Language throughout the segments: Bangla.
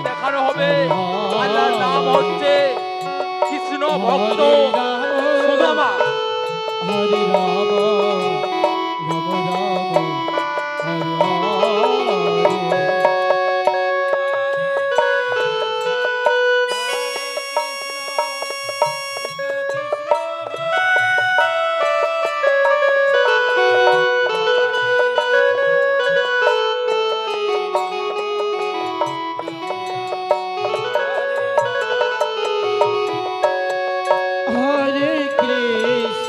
দেখানো হবে আল্লাহর নাম হচ্ছে কৃষ্ণ ভক্ত সুদামা। হরে রাম রাম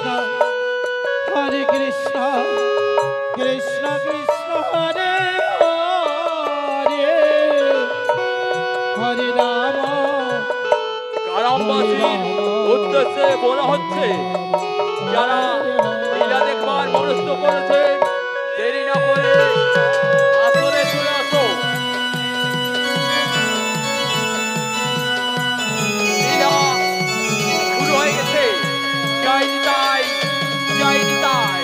রাম হরে কৃষ্ণ কৃষ্ণ হরে হরে হরে রাম গ্রামবাসীর উদ্দেশ্যে বলা হচ্ছে, যারা লীলা দেখবার মনস্থ করেছে দেরি না করে আসরে চলে আসো। লীলা শুরু হয়ে গেছে। জয় নিতাই, জয় নিতাই।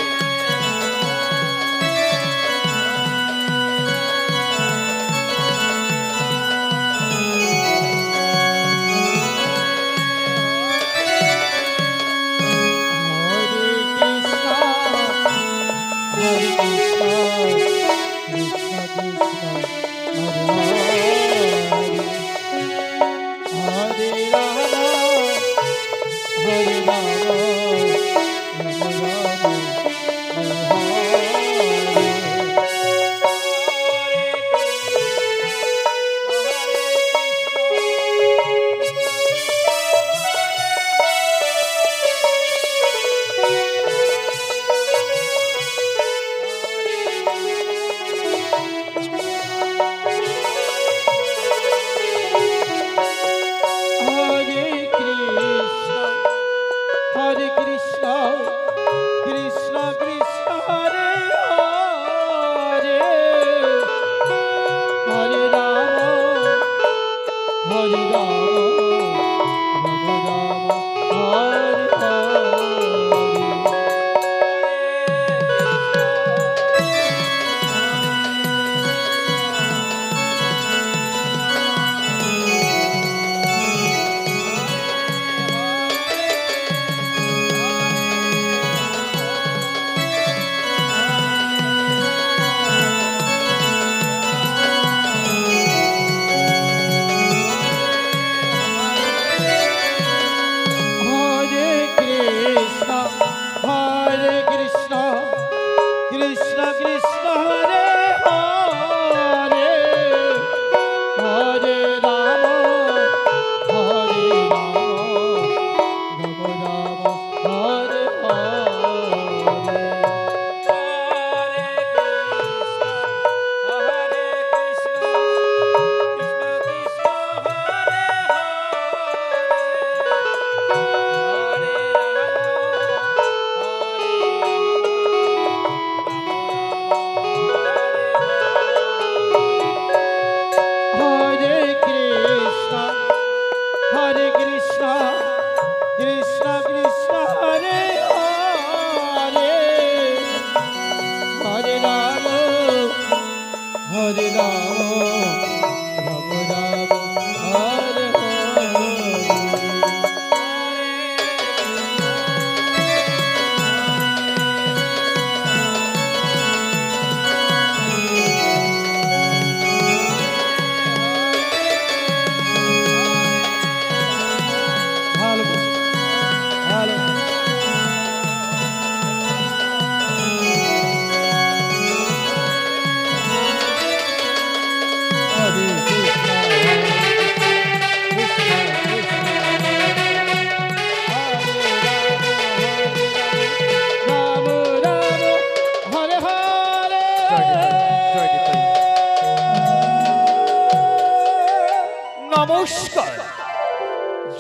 নমস্কার।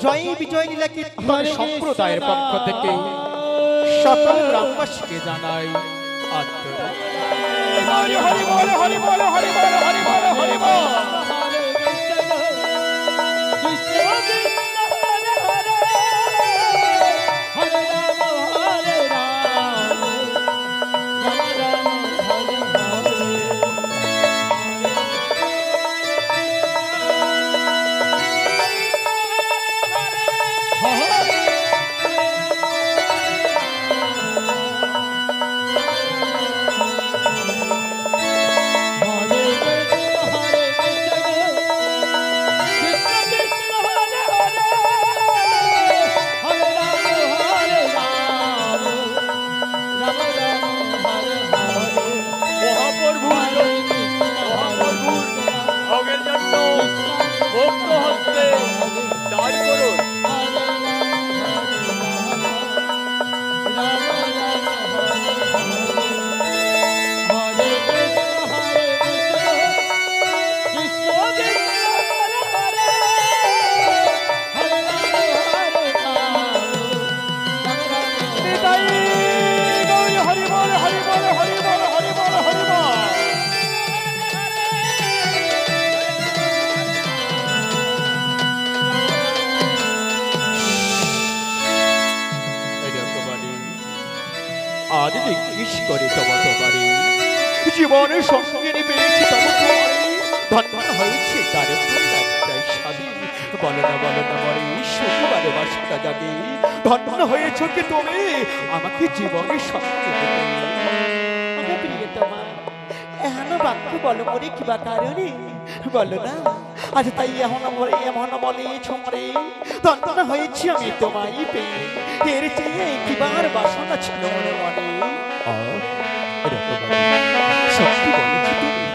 জয় বিজয় লীলা কীর্তন সম্প্রদায়ের পক্ষ থেকে সকল গ্রামবাসীকে জানাই আন্তরিক হরি হরি বল, হরি বল, হরি বল, হরি বল, হরি বল। জিজ্ঞেস করে তোমারে জীবনের সঙ্গে পেয়েছি তোমারে ধন্য হয়েছে তার প্রায় স্বামী বলো না মরে শুক্রবারে বাসটা জাগে ধন্য হয়েছ কি তুমি আমাকে জীবনের সঙ্গে দেবে আমার প্রিয়তমা এমন বাক্য বলো মরে কিবা কারণে বলো না আজ তাই এমন বলে ছোমরে ধন্য হয়েছি আমি তোমায় পেয়ে এর চেয়ে কিবার বাসনা ছিল মনে মনে সত্যি বলেছি তুমি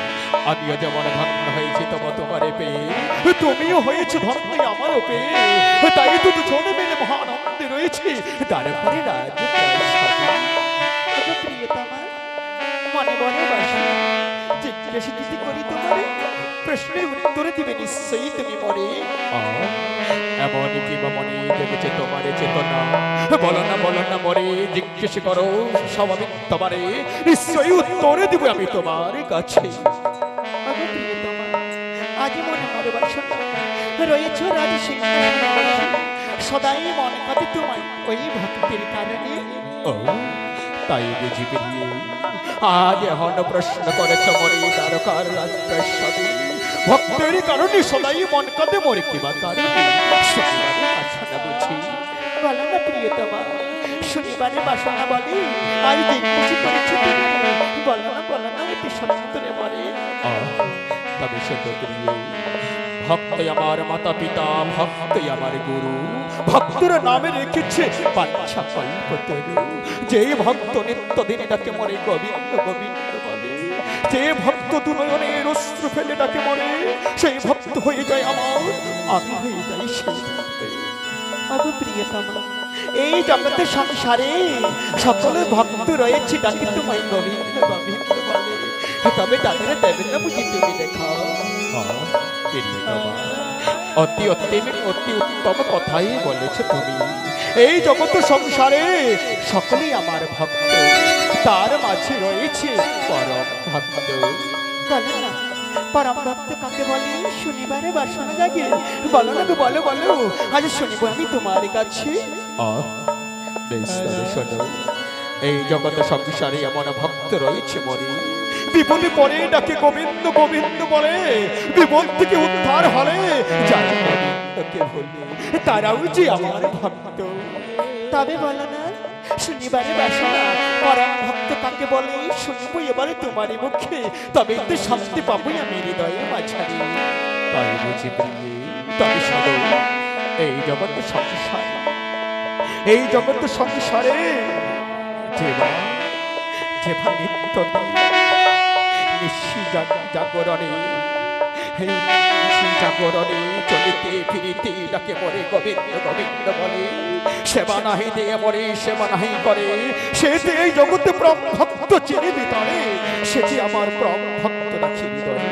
আমিও যেমন ধন্য হয়েছি তোমারে পেয়ে তুমিও হয়েছে ধন্য আমারও পেয়ে তাই তো দুজনে মিলে মহানন্দে রয়েছে তারপরে রাজ্য প্রিয়তমা মনে মনে বাসনা জিজ্ঞেস যদি করি তোমারে প্রশ্নের উত্তরে দিবে নিশ্চয়ই তুমি মরে এমন কি বা মনে জেগেছে তোমারে চেতনা বলো না মরে জিজ্ঞেস করো স্বাভাবিক তোমারে নিশ্চয়ই উত্তরে দিব আমি তোমার কাছে আজ মনে মনে বাসনা রয়েছ রাজ সিংহাসনে সদাই মনে কাঁদে তোমায় ওই ভক্তির কারণে তাই বুঝি পেরিয়ে আজ এখন প্রশ্ন করেছ মরে দ্বারকার রাজপ্রাসাদে ভক্তের কারণে সদাই মন কাঁদে মরে কিবা কারণে শনিবারে বাসনা বুঝি বলো না প্রিয়তমা শনিবারে বাসনা বলে আজ জিজ্ঞেস করেছি বলো না অতি সন্তরে বলে তবে সত্য প্রিয়ে ভক্তই আমার মাতা পিতা ভক্তই আমার গুরু ভক্তরা নামে রেখেছে বাঞ্ছা কল্পতরু যে ভক্ত নিত্যদিন ডাকে মরে গোবিন্দ গোবিন্দ বলে যে ভক্ত দুনয়নের অশ্রু ফেলে ডাকে মরে সেই ভক্ত হয়ে যায় আমার আমি হয়ে যাই সেই ভক্ত প্রিয়তমা এই জগতের সংসারে সকল ভক্ত রয়েছে ডাকে তোমায় গোবিন্দ গোবিন্দ বলে তবে তাদের দেবেন না বুঝি তুমি দেখাও অতি উত্তম কথাই বলেছ তুমি এই জগৎ সংসারে সকলেই আমার ভক্ত তার মাঝে রয়েছে পরম ভক্ত বলো না পরম ভক্ত কাকে বলে শনিবারে বাসনা জাগে বলো না তো বলো আজ শুনিব আমি তোমার কাছে বেশ তবে শোনো এই জগৎ সংসারে এমন ভক্ত রয়েছে মরে বিপদে পড়ে ডাকে গোবিন্দ গোবিন্দ বলে বিপদ থেকে উদ্ধার হলে যাই গোবিন্দকে বলি তারাও যে আমার ভক্ত তবে বলো না শনিবারে বাসনা পরম ভক্ত কাকে বলে শুনবো এবারে তোমারই মুখে তবে তো শান্তি পাবোই আমি হৃদয়ে মাঝারি তাই বুঝি প্রিয়ে তবে শোনো এই জগৎ সংসারে যেবা নিত্য জাগরণে চলিতে ফিরিতে ডাকে মরে গোবিন্দ গোবিন্দ বলে সেবা নাহি দিয়ে মরে সেবা নাহি করে সে যে এই জগতে প্রাণ ভক্ত চিনি ভিতরে সেটি আমার প্রাণ ভক্ত রাখি হৃদয়ে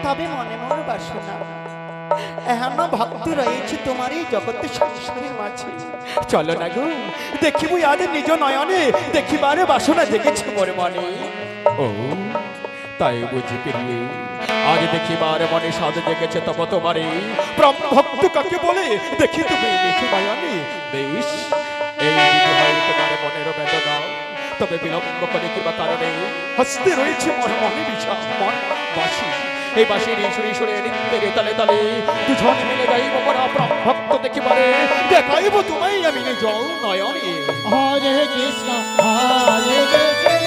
তবে মনে মনে বাসনা এমন ভক্ত রয়েছে তোমার এই জগতে সংসারের মাঝে চলো না গো দেখিব আজ নিজ নয়নে দেখিবারে বাসনা জেগেছে মোর মনে ও তাই বুঝি পেরিয়ে আজ দেখিবার মনে সাজ জেগেছে তব তোমারে প্রাণ ভক্ত কাকে বলে দেখি তুমি নিজ নয়নে বেশ এই তোমার মনের বেদনা তবে বিলম্ব করে কিবা কারণে হস্তে রয়েছে মন মনে বিষা মন বাসি এই বাসির সুরে নৃত্যের তালে তালে দুজন মিলে গাইব মোরা প্রাণ ভক্ত দেখিবারে দেখাইব তোমায় আমি নিজ নয়নে হরে কৃষ্ণ হরে কৃষ্ণ